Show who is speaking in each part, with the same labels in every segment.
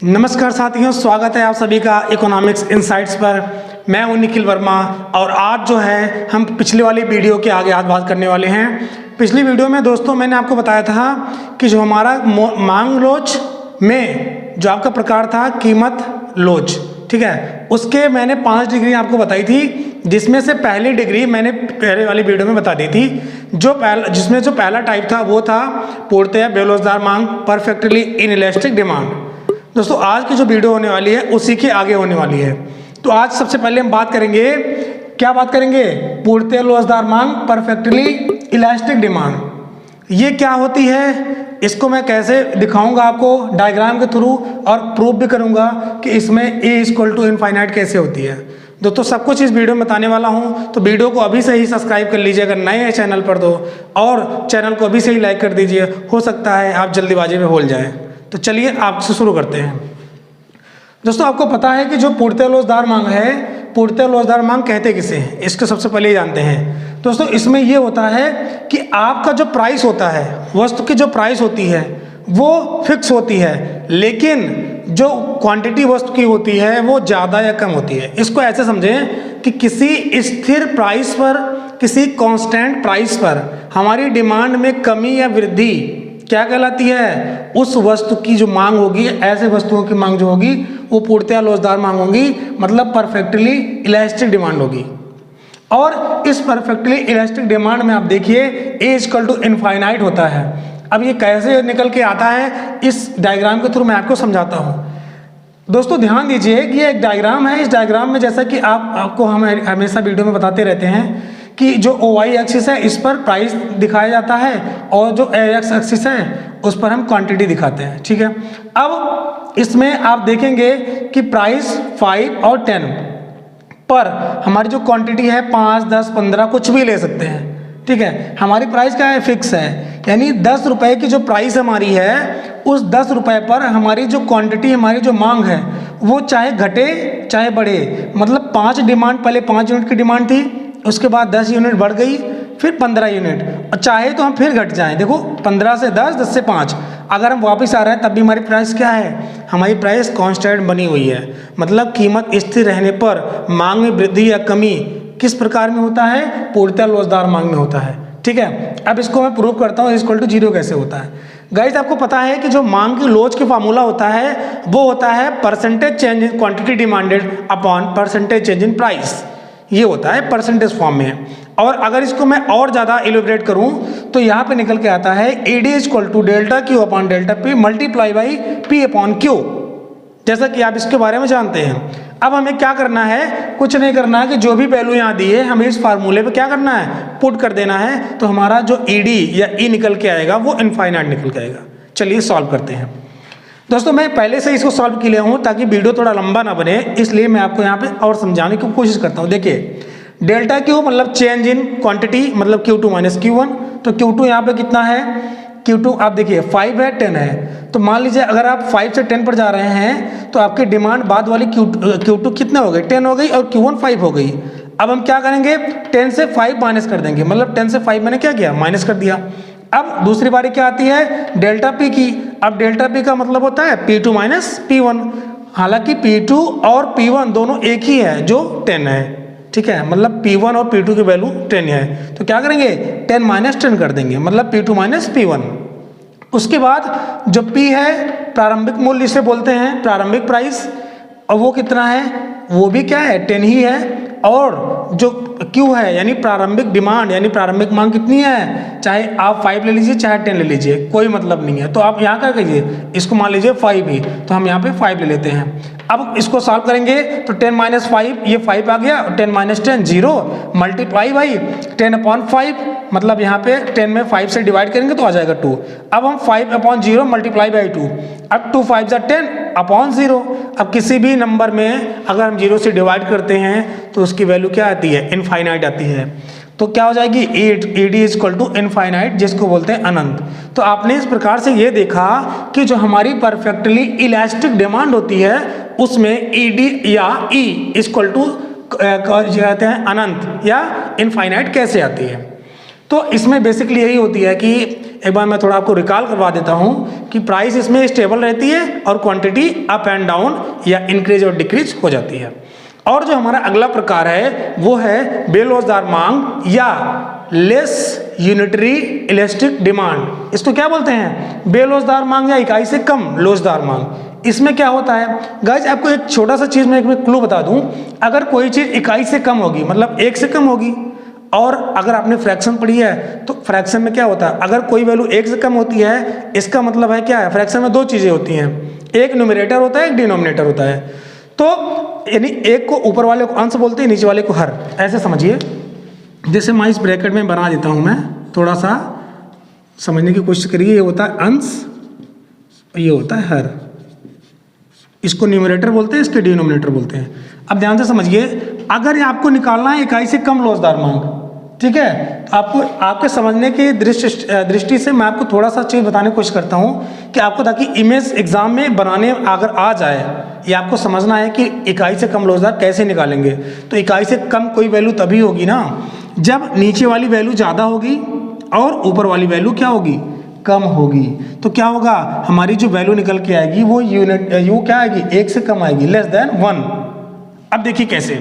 Speaker 1: नमस्कार साथियों, स्वागत है आप सभी का इकोनॉमिक्स इनसाइट्स पर। मैं हूं निखिल वर्मा और आज जो है हम पिछले वाली वीडियो के आगे आज बात करने वाले हैं। पिछली वीडियो में दोस्तों मैंने आपको बताया था कि जो हमारा मांग लोच में जो आपका प्रकार था कीमत लोच, ठीक है, उसके मैंने 5 डिग्री आपको बताई थी, जिसमें से पहली डिग्री मैंने पहले वाली वीडियो में बता दी थी। जिसमें जो पहला टाइप था वो था पूर्णतः बेरोजगार मांग, परफेक्टली इनइलास्टिक डिमांड। दोस्तों आज की जो वीडियो होने वाली है उसी के आगे होने वाली है। तो आज सबसे पहले हम बात करेंगे, क्या बात करेंगे? पूर्णतः लोचदार मांग, परफेक्टली इलास्टिक डिमांड। ये क्या होती है, इसको मैं कैसे दिखाऊंगा आपको डायग्राम के थ्रू, और प्रूव भी करूंगा कि इसमें ए इक्वल टू इनफाइनाइट कैसे होती है। दोस्तों सब कुछ इस वीडियो में बताने वाला हूं, तो वीडियो को अभी से ही सब्सक्राइब कर लीजिए अगर नए हैं चैनल पर तो, और चैनल को अभी से ही लाइक कर दीजिए, हो सकता है आप जल्दीबाजी में भूल जाएं। तो चलिए आपसे शुरू करते हैं। दोस्तों आपको पता है कि जो पूर्णतः लोचदार मांग है, पूर्णतः लोचदार मांग कहते किसे हैं, इसको सबसे पहले जानते हैं। दोस्तों इसमें यह होता है कि आपका जो प्राइस होता है, वस्तु की जो प्राइस होती है वो फिक्स होती है, लेकिन जो क्वांटिटी वस्तु की होती है वो ज़्यादा या कम होती है। इसको ऐसे समझें कि किसी स्थिर प्राइस पर, किसी कांस्टेंट प्राइस पर हमारी डिमांड में कमी या वृद्धि क्या कहलाती है? उस वस्तु की जो मांग होगी, ऐसे वस्तुओं की मांग जो होगी वो पूर्णतः लोचदार मांग होगी, मतलब परफेक्टली इलास्टिक डिमांड होगी। और इस परफेक्टली इलास्टिक डिमांड में आप देखिए ए इक्वल टू इनफाइनाइट होता है। अब ये कैसे निकल के आता है, इस डायग्राम के थ्रू मैं आपको समझाता हूँ। दोस्तों ध्यान दीजिए कि ये एक डायग्राम है। इस डायग्राम में जैसा कि आपको हम हमेशा वीडियो में बताते रहते हैं कि जो OY एक्सिस है इस पर प्राइस दिखाया जाता है, और जो AX एक्सिस है उस पर हम क्वांटिटी दिखाते हैं, ठीक है। अब इसमें आप देखेंगे कि प्राइस 5 और 10 पर हमारी जो क्वांटिटी है 5, 10, 15 कुछ भी ले सकते हैं, ठीक है। हमारी प्राइस क्या है? फिक्स है, यानी 10 रुपए की जो प्राइस हमारी है उस 10 रुपए पर हमारी जो क्वांटिटी, हमारी जो मांग है वो चाहे घटे चाहे बढ़े। मतलब 5 डिमांड, पहले 5 यूनिट की डिमांड थी, उसके बाद 10 यूनिट बढ़ गई, फिर 15 यूनिट, और चाहे तो हम फिर घट जाएं। देखो 15 से 10, 10 से 5, अगर हम वापस आ रहे हैं तब भी हमारी प्राइस क्या है? हमारी प्राइस कांस्टेंट बनी हुई है। मतलब कीमत स्थिर रहने पर मांग में वृद्धि या कमी किस प्रकार में होता है? पूर्णतः लोचदार मांग में होता है, ठीक है। अब इसको मैं प्रूव करता हूँ इक्वल टू 0 कैसे होता है। गाइस आपको पता है कि जो मांग की लोच की फार्मूला होता है वो होता है percentage change in quantity demanded upon percentage change in price. ये होता है परसेंटेज फॉर्म में। और अगर इसको मैं और ज़्यादा इलेबोरेट करूं तो यहाँ पे निकल के आता है AD equal to delta Q upon delta P multiply by P upon Q, जैसा कि आप इसके बारे में जानते हैं। अब हमें क्या करना है? कुछ नहीं करना है कि जो भी वैल्यू यहाँ दी है हमें इस फार्मूले पे क्या करना है? पुट कर देना है। तो हमारा जो ED या E निकल के आएगा वो इनफाइनाइट निकल के आएगा। चलिए सॉल्व करते हैं। दोस्तों मैं पहले से इसको सॉल्व किया हूँ ताकि वीडियो थोड़ा लंबा ना बने, इसलिए मैं आपको यहाँ पे और समझाने की कोशिश करता हूँ। देखिए डेल्टा Q मतलब चेंज इन क्वांटिटी, मतलब Q2 माइनस Q1। तो Q2 यहाँ पे कितना है? Q2 आप देखिए 5 है, 10 है। तो मान लीजिए अगर आप 5 से 10 पर जा रहे हैं तो आपकी डिमांड बाद वाली Q2 कितने हो गई? 10 हो गई, और Q1 5 हो गई। अब हम क्या करेंगे? 10 से 5 माइनस कर देंगे, मतलब 10 से 5 मैंने क्या किया? माइनस कर दिया। अब दूसरी बारी क्या आती है? डेल्टा P की। अब डेल्टा P का मतलब होता है P2 माइनस P1। हालांकि P2 और P1 दोनों एक ही है जो 10 है, ठीक है। मतलब P1 और P2 की वैल्यू 10 है, तो क्या करेंगे? 10 माइनस 10 कर देंगे, मतलब P2 माइनस P1। उसके बाद जो P है प्रारंभिक मूल्य इसे बोलते हैं, प्रारंभिक प्राइस, और वो कितना है? वो भी क्या है? 10 ही है। और जो Q है यानी प्रारंभिक डिमांड यानी प्रारंभिक मांग कितनी है? चाहे आप 5 ले लीजिए चाहे 10 ले लीजिए, कोई मतलब नहीं है। तो आप यहाँ क्या कीजिए, इसको मान लीजिए 5 ही, तो हम यहाँ पे 5 ले लेते हैं। अब इसको सॉल्व करेंगे तो 10 माइनस 5, ये 5 आ गया, 10 माइनस 10 0, मल्टीप्लाई बाई 10 अपॉन 5, मतलब यहाँ पे 10 में 5 से डिवाइड करेंगे तो आ जाएगा 2। अब हम 5 अपॉन 0 मल्टीप्लाई बाई 2, अब 2 5 जा 10 अपॉन 0। अब किसी भी नंबर में अगर हम 0 से डिवाइड करते हैं तो उसकी वैल्यू क्या आती है? इनफाइनाइट आती है। तो क्या हो जाएगी? AD इक्वल टू इनफाइनाइट, जिसको बोलते हैं अनंत। तो आपने इस प्रकार से ये देखा कि जो हमारी परफेक्टली इलास्टिक डिमांड होती है उसमें ED या E इक्वल टू कहते हैं अनंत या इनफाइनाइट कैसे आती है। तो इसमें बेसिकली यही होती है कि एक बार मैं थोड़ा आपको रिकॉल करवा देता हूँ कि प्राइस इसमें स्टेबल रहती है और क्वांटिटी अप एंड डाउन या इंक्रीज और डिक्रीज हो जाती है। और जो हमारा अगला प्रकार है वो है बेरोजगार मांग या लेस यूनिटरी इलास्टिक डिमांड। इसको क्या बोलते हैं? बेरोजगार मांग या इकाई से कम रोजगार मांग। इसमें क्या होता है गाइज, आपको एक छोटा सा चीज मैं एक क्लू बता दूं। अगर कोई चीज इकाई से कम होगी मतलब एक से कम होगी, और अगर आपने फ्रैक्शन पढ़ी है तो फ्रैक्शन में क्या होता है, अगर कोई वैल्यू एक से कम होती है इसका मतलब है क्या है, फ्रैक्शन में दो चीजें होती हैं, एक न्यूमरेटर होता है एक डिनोमिनेटर होता है। तो यानी एक को ऊपर वाले को अंश बोलते हैं, नीचे वाले को हर। ऐसे समझिए, जैसे मैं इस ब्रैकेट में बना देता हूं, मैं थोड़ा सा समझने की कोशिश करिए। ये होता है अंश, ये होता है हर। इसको न्यूमरेटर बोलते हैं, इसके डिनोमिनेटर बोलते हैं। अब ध्यान से समझिए, अगर आपको निकालना है इकाई से कम रोजगार मांग, ठीक है, तो आपको आपके समझने की दृष्टि से मैं आपको थोड़ा सा चीज बताने की कोशिश करता हूं कि आपको, ताकि इमेज एग्जाम में बनाने अगर आ जाए, ये आपको समझना है कि इकाई से कम रोजगार कैसे निकालेंगे। तो इकाई से कम कोई वैल्यू तभी होगी ना जब नीचे वाली वैल्यू ज्यादा होगी और ऊपर वाली वैल्यू क्या होगी, कम होगी। तो क्या होगा, हमारी जो वैल्यू निकल के आएगी वो यू क्या आएगी, एक से कम आएगी, लेस देन 1। अब देखिए कैसे,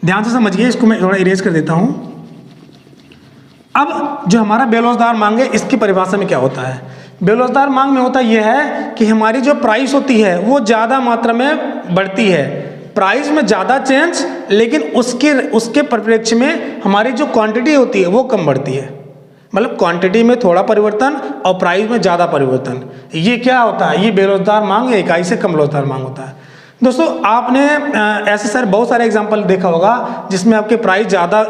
Speaker 1: ध्यान से समझिए, इसको मैं थोड़ा इरेज कर देता हूं। अब जो हमारा बेरोजगार मांग है इसकी परिभाषा में क्या होता है, बेरोजगार मांग में होता यह है कि हमारी जो प्राइस होती है वो ज्यादा मात्रा में बढ़ती है, प्राइस में ज्यादा चेंज, लेकिन उसके परिप्रेक्ष्य में हमारी जो क्वांटिटी होती है वो कम बढ़ती है। मतलब क्वांटिटी में थोड़ा परिवर्तन और प्राइस में ज्यादा परिवर्तन, ये क्या होता है, ये बेरोजगार मांग या इकाई से कम रोजगार मांग होता है। दोस्तों आपने ऐसे बहुत सारे एग्जाम्पल देखा होगा जिसमें आपके प्राइस ज़्यादा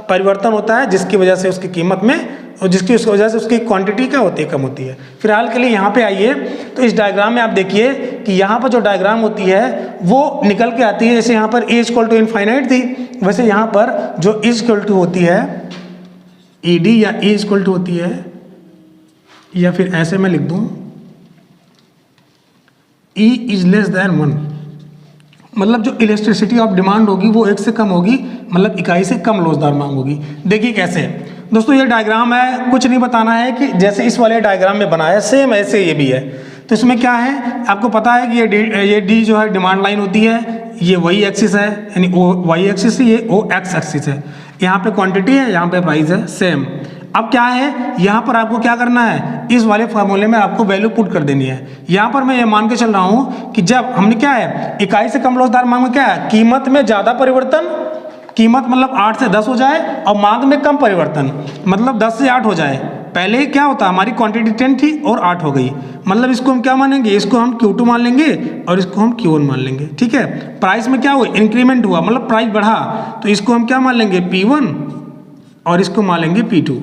Speaker 1: परिवर्तन होता है, जिसकी वजह से उसकी कीमत में, और जिसकी उसकी वजह से उसकी क्वांटिटी क्या होती है, कम होती है। फिलहाल के लिए यहाँ पे आइए, तो इस डायग्राम में आप देखिए कि यहाँ पर जो डायग्राम होती है वो निकल के आती है। जैसे यहाँ पर ए इक्वल टू इनफाइनाइट थी, वैसे यहाँ पर जो इक्वल टू होती है ई डी या ए इक्वल टू होती है, या फिर ऐसे मैं लिख दूँ ई इज लेस देन 1, मतलब जो इलेक्ट्रिसिटी ऑफ डिमांड होगी वो एक से कम होगी, मतलब इकाई से कम रोजगार मांग होगी। देखिए कैसे दोस्तों, ये डायग्राम है, कुछ नहीं बताना है कि जैसे इस वाले डायग्राम में बनाया सेम ऐसे ये भी है। तो इसमें क्या है, आपको पता है कि ये डी जो है डिमांड लाइन होती है, ये वाई एक्सिस है, यानी ओ वाई एक्सिस, ये ओ एक्स एक्सिस है। यहाँ पे क्वांटिटी है, यहाँ पे प्राइस है, सेम। अब क्या है, यहाँ पर आपको क्या करना है, इस वाले फार्मूले में आपको वैल्यू पुट कर देनी है। यहाँ पर मैं ये मान के चल रहा हूँ कि जब हमने क्या है, इकाई से कम रोजगार मांग में क्या है, कीमत में ज़्यादा परिवर्तन, कीमत मतलब 8 से 10 हो जाए, और मांग में कम परिवर्तन मतलब 10 से 8 हो जाए। पहले क्या होता, हमारी क्वांटिटी 10 थी और 8 हो गई, मतलब इसको हम क्या मानेंगे, इसको हम Q2 मान लेंगे और इसको हम Q1 मान लेंगे। ठीक है, प्राइस में क्या हुआ, इंक्रीमेंट हुआ, मतलब प्राइस बढ़ा, तो इसको हम क्या मान लेंगे, P1, और इसको मान लेंगे P2।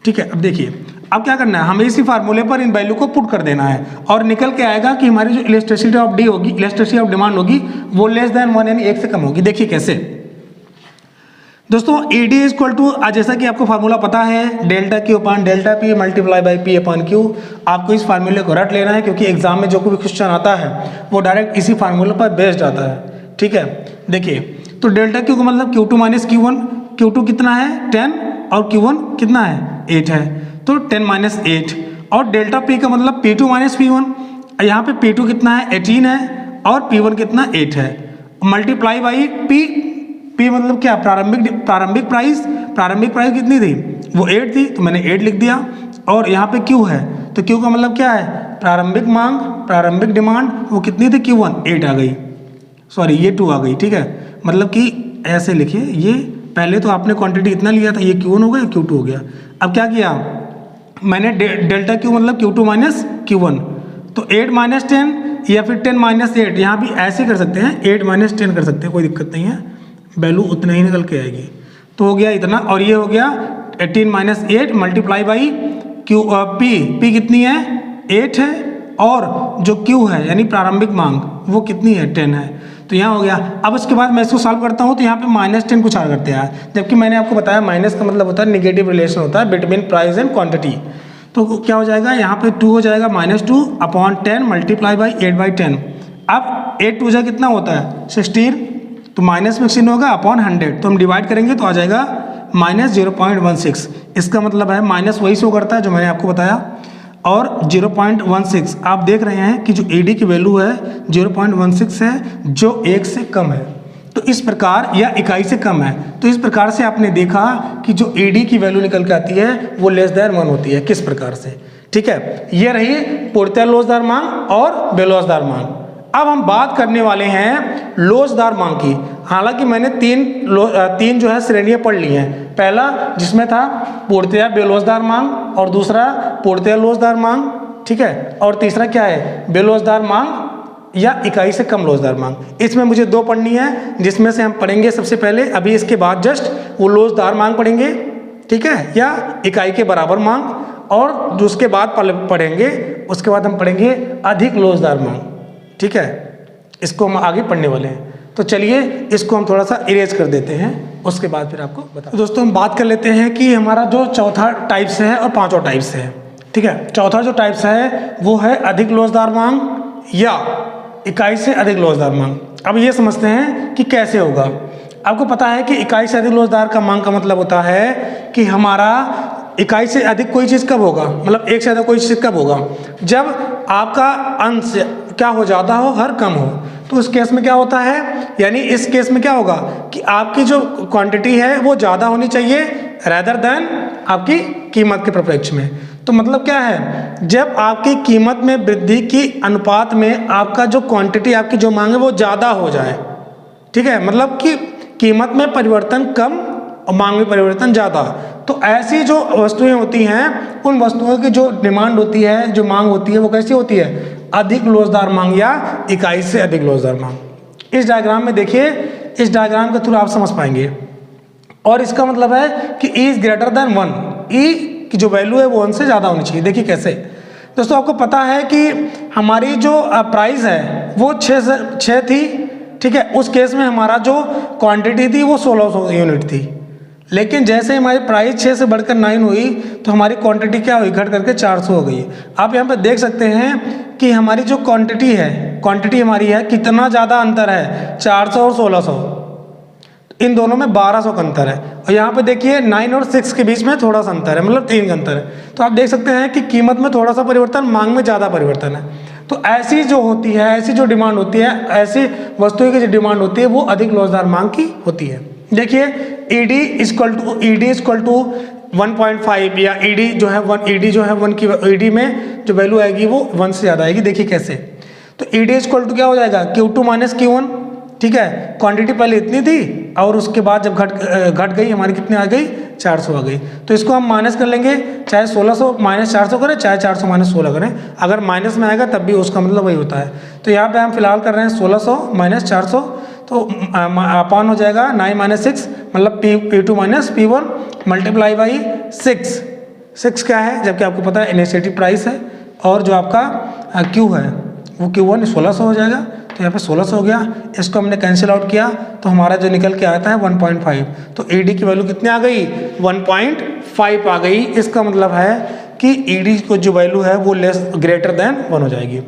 Speaker 1: ठीक है, अब देखिए अब क्या करना है, हमें इसी फार्मूले पर इन वैल्यू को पुट कर देना है और निकल के आएगा कि हमारी जो इलास्टिसिटी ऑफ डी होगी, इलास्टिसिटी ऑफ डिमांड होगी, वो लेस देन 1 यानी 1 से कम होगी। देखिए कैसे दोस्तों, E D is equal to, जैसा कि आपको फार्मूला पता है, delta Q upon delta P multiply by P upon Q. आपको इस फार्मूले को रट लेना है क्योंकि एग्जाम में जो कोई क्वेश्चन आता है वो डायरेक्ट इसी फार्मूले पर बेस्ड आता है। ठीक है, देखिए तो डेल्टा क्यू का मतलब Q2 माइनस Q1, Q2 कितना है 10 और Q1 कितना है 8 है, तो 10 माइनस 8, और डेल्टा P का मतलब P2 माइनस P1, यहाँ पे P2 कितना है 18 है और P1 कितना 8 है, मल्टीप्लाई बाई P मतलब क्या, प्रारंभिक प्राइस कितनी थी, वो 8 थी, तो मैंने 8 लिख दिया, और यहाँ पे Q है, तो Q का मतलब क्या है, प्रारंभिक मांग, प्रारंभिक डिमांड, वो कितनी थी Q1 8 आ गई, सॉरी ये 2 आ गई। ठीक है, मतलब कि ऐसे लिखिए, ये पहले तो आपने क्वांटिटी इतना लिया था, ये Q1 हो गया, Q2 हो गया। अब क्या किया मैंने, डेल्टा Q मतलब Q2 माइनस Q1, तो 8 माइनस 10 या फिर 10 माइनस 8, यहाँ भी ऐसे कर सकते हैं, 8 माइनस 10 कर सकते हैं, कोई दिक्कत नहीं है, वैल्यू उतना ही निकल के आएगी। तो हो गया इतना, और ये हो गया 18 माइनस 8 मल्टीप्लाई बाई P कितनी है 8 है, और जो Q है यानी प्रारंभिक मांग वो कितनी है 10 है, तो यहाँ हो गया। अब उसके बाद मैं इसको सॉल्व करता हूँ, तो यहाँ पे माइनस 10 कुछ आ करते हैं, जबकि मैंने आपको बताया माइनस का मतलब होता है निगेटिव रिलेशन होता है बिटवीन प्राइस एंड क्वांटिटी। तो क्या हो जाएगा, यहाँ पे 2 हो जाएगा, -2 अपॉन 10 मल्टीप्लाई बाई 8/10। अब 8 2 जा कितना होता है 16, तो माइनस में 16 होगा अपॉन 100, तो हम डिवाइड करेंगे तो आ जाएगा -0.16। इसका मतलब है माइनस वही शो करता है जो मैंने आपको बताया, और 0.16 आप देख रहे हैं कि जो ईडी की वैल्यू है 0.16 है जो 1 से कम है। तो इस प्रकार, या इकाई से कम है, तो इस प्रकार से आपने देखा कि जो ईडी की वैल्यू निकल के आती है वो लेस देन 1 होती है। किस प्रकार से, ठीक है, ये रही पूर्णतः लोचदार मांग और बेलोचदार मांग। अब हम बात करने वाले हैं लोचदार मांग की। हालांकि मैंने तीन जो है श्रेणियां पढ़ ली हैं। पहला जिसमें था पूर्णतया बेलोचदार मांग, और दूसरा पूर्णतया लोचदार मांग, ठीक है, और तीसरा क्या है, बेलोचदार मांग या इकाई से कम लोचदार मांग। इसमें मुझे 2 पढ़नी है, जिसमें से हम पढ़ेंगे सबसे पहले अभी इसके बाद जस्ट वो लोचदार मांग पढ़ेंगे, ठीक है, या इकाई के बराबर मांग, और जो उसके बाद पढ़ेंगे उसके बाद हम पढ़ेंगे अधिक लोचदार मांग, ठीक है। इसको हम आगे पढ़ने वाले हैं। तो चलिए इसको हम थोड़ा सा इरेज कर देते हैं, उसके बाद फिर आपको बता। तो दोस्तों हम बात कर लेते हैं कि हमारा जो चौथा टाइप्स है और पांचवा टाइप्स है, ठीक है। चौथा जो टाइप्स है वो है अधिक लोचदार मांग या इकाई से अधिक लोचदार मांग। अब ये समझते हैं कि कैसे होगा। आपको पता है कि इकाई से अधिक लोचदार का मांग का मतलब होता है कि हमारा इकाई से अधिक कोई चीज़ कब होगा, मतलब एक से अधिक कोई चीज़ कब होगा, जब आपका अंश क्या हो, ज़्यादा हो, हर कम हो। तो उस केस में क्या होता है, यानी इस केस में क्या होगा कि आपकी जो क्वांटिटी है वो ज़्यादा होनी चाहिए रैदर देन आपकी कीमत के प्रपेक्ष में। तो मतलब क्या है, जब आपकी कीमत में वृद्धि की अनुपात में आपका जो क्वांटिटी, आपकी जो मांग है वो ज़्यादा हो जाए, ठीक है, मतलब कि कीमत में परिवर्तन कम और मांग में परिवर्तन ज़्यादा। तो ऐसी जो वस्तुएं होती हैं, उन वस्तुओं की जो डिमांड होती है, जो मांग होती है, वो कैसी होती है, अधिक लोचदार मांग या इकाई से अधिक लोचदार मांग। इस डायग्राम में देखिए, इस डायग्राम के थ्रू आप समझ पाएंगे। और इसका मतलब है कि ई इज ग्रेटर देन 1, ई की जो वैल्यू है वो 1 से ज़्यादा होनी चाहिए। देखिए कैसे दोस्तों, आपको पता है कि हमारी जो प्राइस है वो 6 थी, ठीक है। उस केस में हमारा जो क्वांटिटी थी वो 1600 यूनिट थी, लेकिन जैसे हमारी प्राइस 6 से बढ़कर 9 हुई तो हमारी क्वांटिटी क्या हुई, घट करके 400 हो गई। आप यहाँ पे देख सकते हैं कि हमारी जो क्वांटिटी है, क्वांटिटी हमारी है, कितना ज़्यादा अंतर है, 400 और 1600, इन दोनों में 1200 का अंतर है। और यहाँ पे देखिए 9 और 6 के बीच में थोड़ा सा अंतर है, मतलब 3 का अंतर है। तो आप देख सकते हैं कि कीमत में थोड़ा सा परिवर्तन, मांग में ज़्यादा परिवर्तन है। तो ऐसी जो होती है, ऐसी जो डिमांड होती है, ऐसी वस्तुओं की जो डिमांड होती है वो अधिक लोचदार मांग की होती है। देखिए ED इक्वल टू 1.5, या ED जो है 1 की ED में जो वैल्यू आएगी वो 1 से ज़्यादा आएगी। देखिए कैसे, तो ED इक्वल टू क्या हो जाएगा, Q2 माइनस Q1, ठीक है। क्वांटिटी पहले इतनी थी और उसके बाद जब घट गई हमारी, कितनी आ गई, 400 आ गई। तो इसको हम माइनस कर लेंगे, चाहे 1600 माइनस 400 करें, चाहे 400 माइनस 16 करें, अगर माइनस में आएगा तब भी उसका मतलब वही होता है। तो यहाँ पे हम फिलहाल कर रहे हैं 1600 माइनस 400, तो अपॉन हो जाएगा 9 माइनस 6, मतलब P2 minus P1 multiply by 6 क्या है, जबकि आपको पता है इनिशिएटिव प्राइस है, और जो आपका Q है वो Q1 1600 हो जाएगा। तो यहाँ पे 1600 हो गया, इसको हमने कैंसिल आउट किया तो हमारा जो निकल के आता है 1.5। तो ED की वैल्यू कितनी आ गई, 1.5 आ गई। इसका मतलब है कि ED को जो वैल्यू है वो लेस ग्रेटर देन 1 हो जाएगी।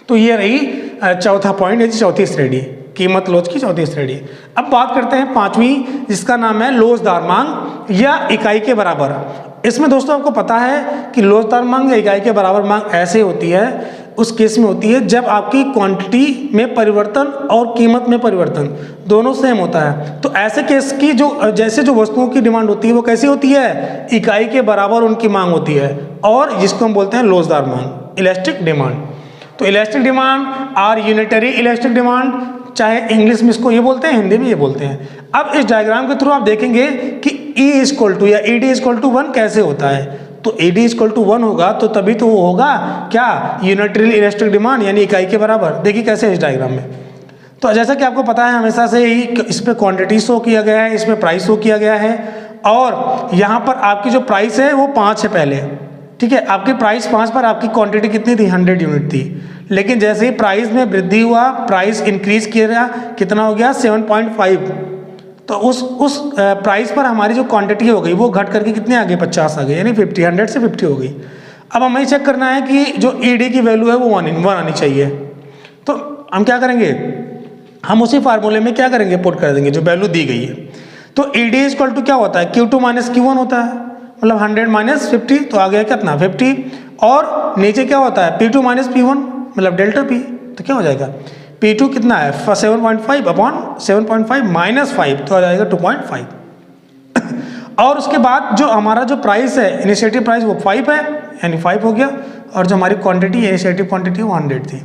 Speaker 1: तो ये रही चौथा पॉइंट, ये चौथी श्रेणी, कीमत लोच की चौथी श्रेणी। अब बात करते हैं पांचवी, जिसका नाम है लोचदार मांग या इकाई के बराबर। इसमें दोस्तों आपको पता है कि लोचदार मांग या इकाई के बराबर मांग ऐसे होती है, उस केस में होती है जब आपकी क्वांटिटी में परिवर्तन और कीमत में परिवर्तन दोनों सेम होता है। तो ऐसे केस की जो जैसे जो वस्तुओं की डिमांड होती है वो कैसी होती है, इकाई के बराबर उनकी मांग होती है, और जिसको हम बोलते हैं लोचदार मांग, इलास्टिक डिमांड। तो इलास्टिक डिमांड और यूनिटरी इलास्टिक डिमांड, चाहे इंग्लिश में इसको ये बोलते हैं, हिंदी में ये बोलते हैं। अब इस डायग्राम के थ्रू आप देखेंगे कि E इक्वल टू या ED इक्वल टू 1 कैसे होता है। तो ED इक्वल टू 1 होगा तो तभी तो वो होगा क्या, यूनिटरी इलास्टिक डिमांड, यानी इकाई के बराबर। देखिए कैसे इस डायग्राम में, तो जैसा कि आपको पता है हमेशा से ही इस पे क्वांटिटी शो किया गया है, इसमें प्राइस शो किया गया है, और यहाँ पर आपकी जो प्राइस है वो 5 है पहले, ठीक है। आपकी प्राइस 5 पर आपकी क्वांटिटी कितनी थी, 100 यूनिट थी। लेकिन जैसे ही प्राइस में वृद्धि हुआ, प्राइस इंक्रीज किया, कितना हो गया, 7.5। तो उस प्राइस पर हमारी जो क्वांटिटी हो गई वो घट करके कितने आ गए, 50 आ गए, यानी 100 से 50 हो गई। अब हमें चेक करना है कि जो ED की वैल्यू है वो 1 आनी चाहिए। तो हम क्या करेंगे, हम उसी फार्मूले में क्या करेंगे, पुट कर देंगे जो वैल्यू दी गई है। तो ED इक्वल टू क्या होता है, Q2 माइनस Q1 होता है, मतलब 100 माइनस 50 तो आ गया कितना 50। और नीचे क्या होता है P2 माइनस P1 मतलब डेल्टा P, तो क्या हो जाएगा P2 कितना है 7.5 अपॉन 7.5 माइनस 5 तो आ जाएगा 2.5। और उसके बाद जो हमारा जो प्राइस है इनिशिएटिव प्राइस वो 5 है यानी 5 हो गया, और जो हमारी क्वांटिटी इनिशिएटिव क्वांटिटी वो 100 थी।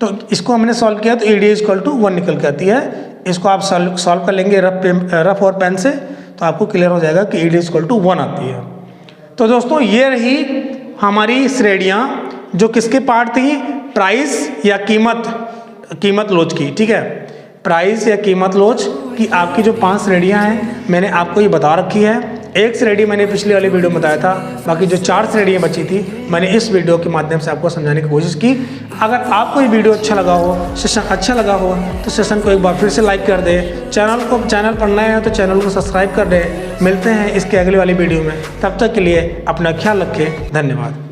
Speaker 1: तो इसको हमने सॉल्व किया तो ED इक्वल टू 1 निकल के आती है। इसको आप सॉल्व कर लेंगे रफ और पेन से तो आपको क्लियर हो जाएगा कि ED इक्वल टू 1 आती है। तो दोस्तों ये रही हमारी श्रेणियाँ जो किसके पार्ट थी, प्राइस या कीमत लोच की। ठीक है, प्राइस या कीमत लोच की आपकी जो 5 श्रेणियाँ हैं मैंने आपको ये बता रखी है। एक श्रेणी मैंने पिछले वाली वीडियो में बताया था, बाकी जो 4 श्रेणियाँ बची थी मैंने इस वीडियो के माध्यम से आपको समझाने की कोशिश की। अगर आपको ये वीडियो अच्छा लगा हो, सेशन अच्छा लगा हो तो सेशन को एक बार फिर से लाइक कर दे, चैनल पर नए हैं तो चैनल को सब्सक्राइब कर दे। मिलते हैं इसके अगली वाली वीडियो में, तब तक के लिए अपना ख्याल रखें, धन्यवाद।